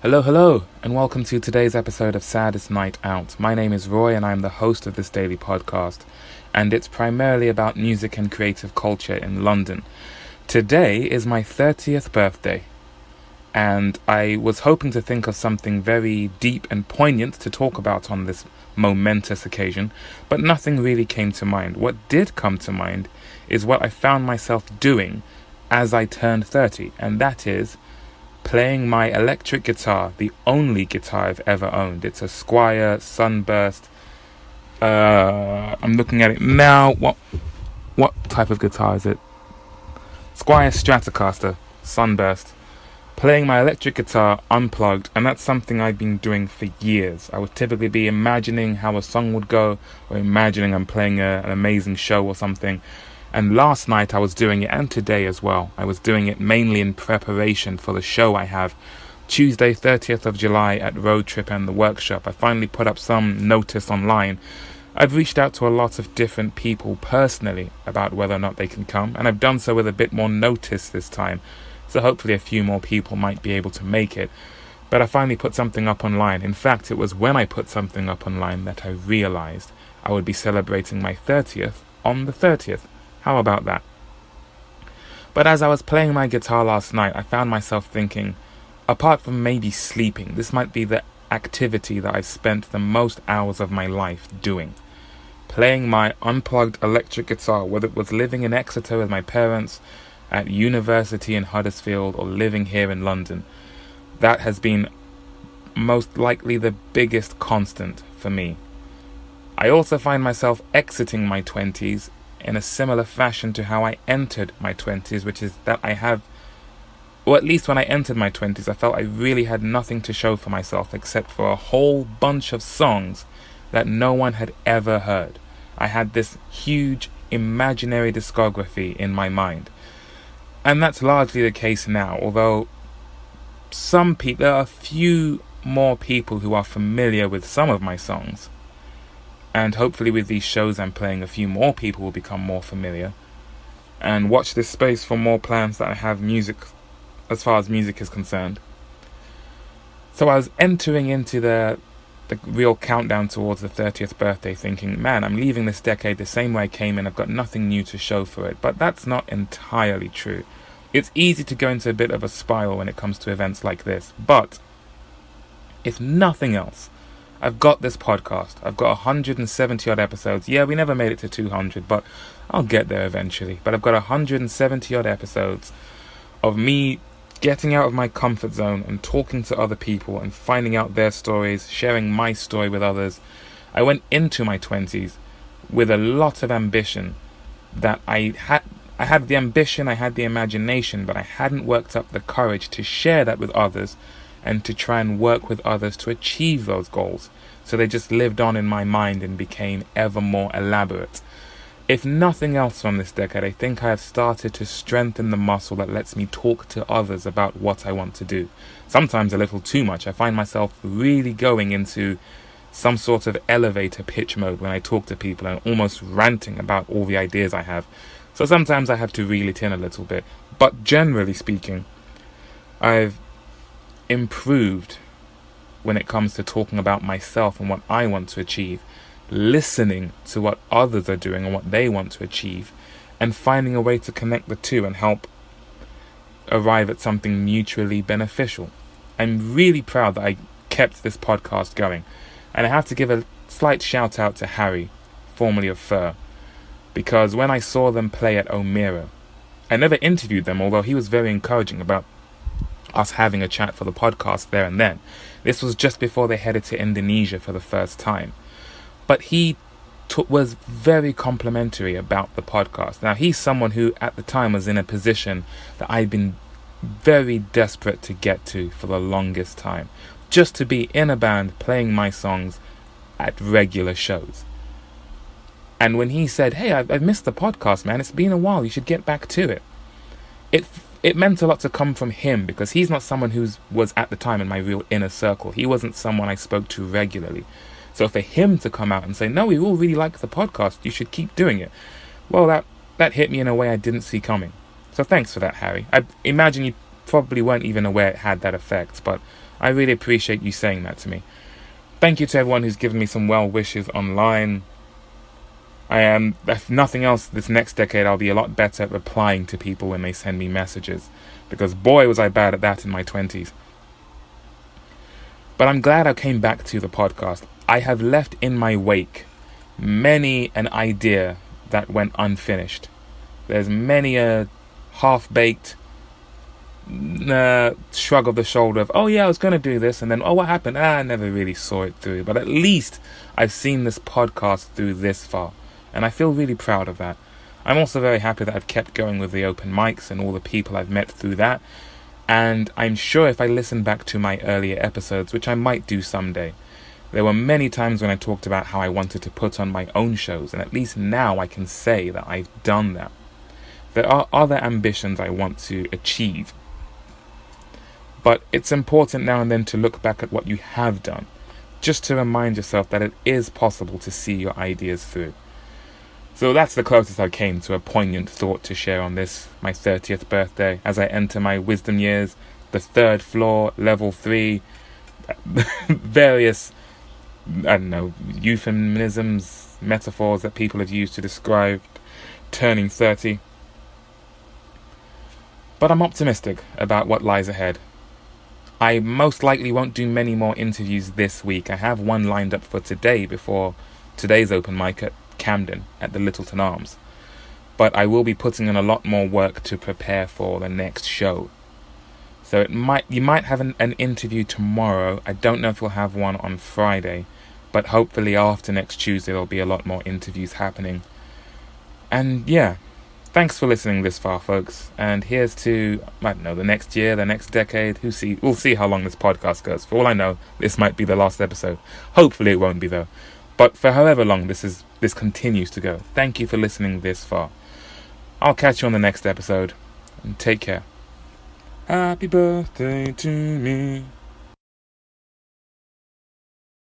Hello, and welcome to today's episode of Saddest Night Out. My name is Roy, and I'm the host of this daily podcast, and it's primarily about music and creative culture in London. Today is my 30th birthday, and I was hoping to think of something very deep and poignant to talk about on this momentous occasion, but nothing really came to mind. What did come to mind is what I found myself doing as I turned 30, and that is playing my electric guitar, the only guitar I've ever owned. It's a Squier Sunburst. I'm looking at it now. What type of guitar is it? Squier Stratocaster Sunburst. Playing my electric guitar unplugged, and that's something I've been doing for years. I would typically be imagining how a song would go, or imagining I'm playing an amazing show or something. And last night I was doing it, and today as well. I was doing it mainly in preparation for the show I have Tuesday 30th of July at Road Trip and the Workshop. I finally put up some notice online. I've reached out to a lot of different people personally about whether or not they can come, and I've done so with a bit more notice this time, so hopefully a few more people might be able to make it. But I finally put something up online. In fact, it was when I put something up online that I realized I would be celebrating my 30th on the 30th. How about that? But as I was playing my guitar last night, I found myself thinking, apart from maybe sleeping, this might be the activity that I've spent the most hours of my life doing. Playing my unplugged electric guitar, whether it was living in Exeter with my parents, at university in Huddersfield, or living here in London. That has been most likely the biggest constant for me. I also find myself exiting my 20s in a similar fashion to how I entered my 20s, which is that I have, or at least when I entered my 20s, I felt I really had nothing to show for myself except for a whole bunch of songs that no one had ever heard. I had this huge imaginary discography in my mind. And that's largely the case now, although there are a few more people who are familiar with some of my songs. And hopefully with these shows I'm playing, a few more people will become more familiar. And watch this space for more plans that I have as far as music is concerned. So I was entering into the real countdown towards the 30th birthday thinking, man, I'm leaving this decade the same way I came in. I've got nothing new to show for it. But that's not entirely true. It's easy to go into a bit of a spiral when it comes to events like this. But if nothing else, I've got this podcast. I've got 170 odd episodes. Yeah, we never made it to 200, but I'll get there eventually. But I've got 170 odd episodes of me getting out of my comfort zone and talking to other people and finding out their stories, sharing my story with others. I went into my 20s with a lot of ambition that I had the ambition, I had the imagination, but I hadn't worked up the courage to share that with others and to try and work with others to achieve those goals. So they just lived on in my mind and became ever more elaborate. If nothing else from this decade, I think I have started to strengthen the muscle that lets me talk to others about what I want to do. Sometimes a little too much. I find myself really going into some sort of elevator pitch mode when I talk to people and almost ranting about all the ideas I have. So sometimes I have to reel it in a little bit. But generally speaking, I've improved when it comes to talking about myself and what I want to achieve, listening to what others are doing and what they want to achieve, and finding a way to connect the two and help arrive at something mutually beneficial. I'm really proud that I kept this podcast going, and I have to give a slight shout out to Harry, formerly of Fur, because when I saw them play at O'Meara, I never interviewed them, although he was very encouraging about us having a chat for the podcast there and then. This was just before they headed to Indonesia for the first time. But he was very complimentary about the podcast. Now, he's someone who at the time was in a position that I'd been very desperate to get to for the longest time. Just to be in a band playing my songs at regular shows. And when he said, hey, I've missed the podcast, man. It's been a while. You should get back to it. It meant a lot to come from him because he's not someone who was at the time in my real inner circle. He wasn't someone I spoke to regularly. So for him to come out and say, no, we all really like the podcast, you should keep doing it. Well, that hit me in a way I didn't see coming. So thanks for that, Harry. I imagine you probably weren't even aware it had that effect, but I really appreciate you saying that to me. Thank you to everyone who's given me some well wishes online. If nothing else, this next decade I'll be a lot better at replying to people when they send me messages, because boy was I bad at that in my 20s. But I'm glad I came back to the podcast. I have left in my wake many an idea that went unfinished. There's many a half-baked shrug of the shoulder of, oh yeah, I was going to do this, and then, oh, what happened? I never really saw it through. But at least I've seen this podcast through this far, and I feel really proud of that. I'm also very happy that I've kept going with the open mics and all the people I've met through that. And I'm sure if I listen back to my earlier episodes, which I might do someday, there were many times when I talked about how I wanted to put on my own shows, and at least now I can say that I've done that. There are other ambitions I want to achieve, but it's important now and then to look back at what you have done, just to remind yourself that it is possible to see your ideas through. So that's the closest I came to a poignant thought to share on this, my 30th birthday, as I enter my wisdom years, the 3rd floor, level 3, various, euphemisms, metaphors that people have used to describe turning 30. But I'm optimistic about what lies ahead. I most likely won't do many more interviews this week. I have one lined up for today before today's open mic at Camden at the Littleton Arms. But I will be putting in a lot more work to prepare for the next show. So you might have an interview tomorrow. I don't know if we'll have one on Friday, but hopefully after next Tuesday there'll be a lot more interviews happening. And yeah, thanks for listening this far, folks. And here's to, the next year, the next decade. We'll see how long this podcast goes. For all I know, this might be the last episode. Hopefully it won't be, though. But for however long this continues to go, thank you for listening this far. I'll catch you on the next episode, and take care. Happy birthday to me.